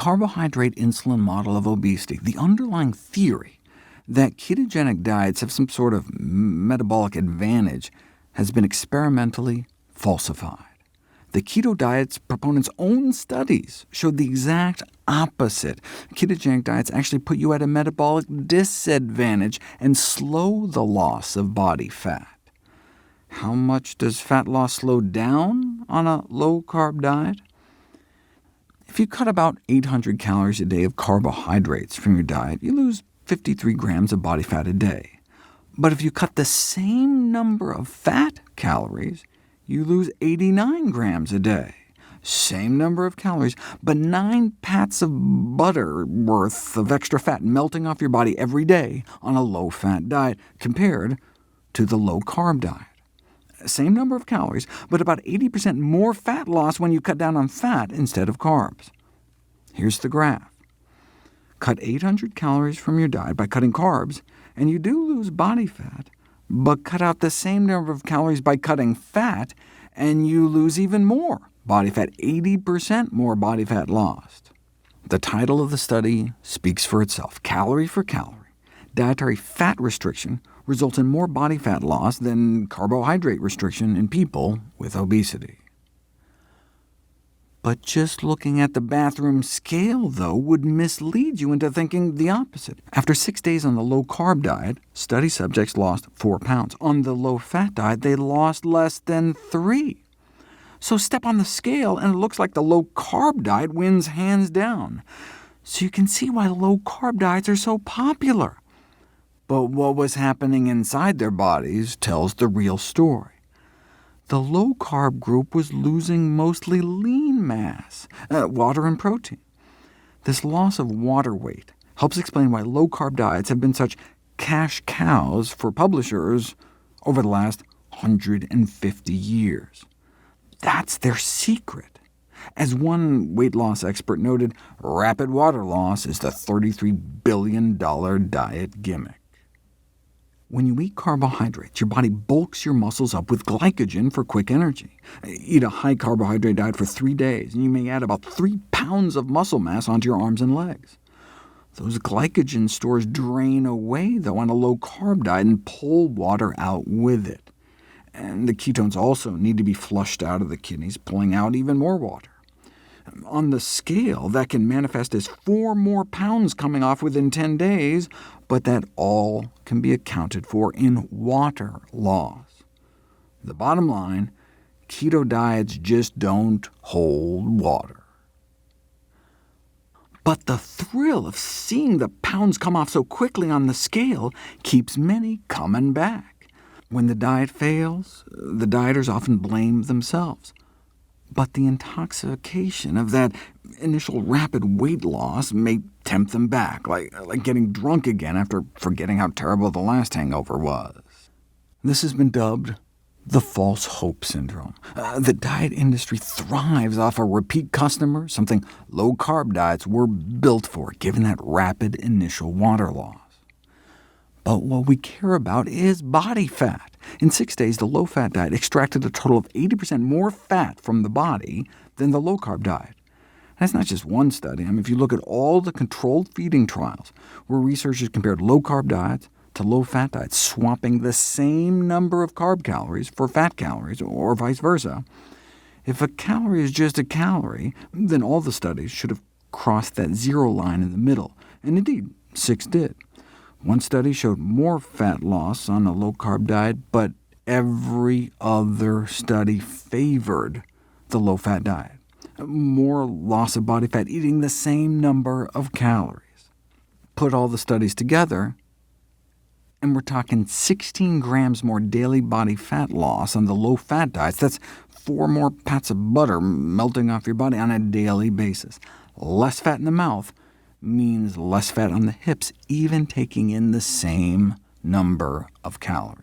carbohydrate insulin model of obesity, the underlying theory that ketogenic diets have some sort of metabolic advantage has been experimentally falsified. The keto diet's proponents' own studies showed the exact opposite. Ketogenic diets actually put you at a metabolic disadvantage and slow the loss of body fat. How much does fat loss slow down on a low-carb diet? If you cut about 800 calories a day of carbohydrates from your diet, you lose 53 grams of body fat a day. But if you cut the same number of fat calories, you lose 89 grams a day. Same number of calories, but 9 pats of butter worth of extra fat melting off your body every day on a low-fat diet, compared to the low-carb diet. Same number of calories, but about 80% more fat loss when you cut down on fat instead of carbs. Here's the graph. Cut 800 calories from your diet by cutting carbs, and you do lose body fat, but cut out the same number of calories by cutting fat, and you lose even more body fat, 80% more body fat lost. The title of the study speaks for itself. Calorie for calorie, dietary fat restriction results in more body fat loss than carbohydrate restriction in people with obesity. But just looking at the bathroom scale, though, would mislead you into thinking the opposite. After 6 days on the low-carb diet, study subjects lost 4 pounds. On the low-fat diet, they lost less than 3. So step on the scale, and it looks like the low-carb diet wins hands down. So you can see why low-carb diets are so popular. But what was happening inside their bodies tells the real story. The low-carb group was losing mostly lean mass, water and protein. This loss of water weight helps explain why low-carb diets have been such cash cows for publishers over the last 150 years. That's their secret. As one weight loss expert noted, rapid water loss is the $33 billion diet gimmick. When you eat carbohydrates, your body bulks your muscles up with glycogen for quick energy. Eat a high-carbohydrate diet for 3 days, and you may add about 3 pounds of muscle mass onto your arms and legs. Those glycogen stores drain away, though, on a low-carb diet and pull water out with it. And the ketones also need to be flushed out of the kidneys, pulling out even more water. On the scale, that can manifest as 4 more pounds coming off within 10 days, but that all can be accounted for in water loss. The bottom line, keto diets just don't hold water. But the thrill of seeing the pounds come off so quickly on the scale keeps many coming back. When the diet fails, the dieters often blame themselves. But the intoxication of that initial rapid weight loss may tempt them back, like getting drunk again after forgetting how terrible the last hangover was. This has been dubbed the false hope syndrome. The diet industry thrives off a repeat customer, something low-carb diets were built for, given that rapid initial water loss. But what we care about is body fat. In 6 days, the low-fat diet extracted a total of 80% more fat from the body than the low-carb diet. That's not just one study. If you look at all the controlled feeding trials, where researchers compared low-carb diets to low-fat diets, swapping the same number of carb calories for fat calories, or vice versa, if a calorie is just a calorie, then all the studies should have crossed that zero line in the middle, and indeed, 6 did. One study showed more fat loss on a low-carb diet, but every other study favored the low-fat diet. More loss of body fat eating the same number of calories. Put all the studies together, and we're talking 16 grams more daily body fat loss on the low-fat diets. That's 4 more pats of butter melting off your body on a daily basis. Less fat in the mouth means less fat on the hips, even taking in the same number of calories.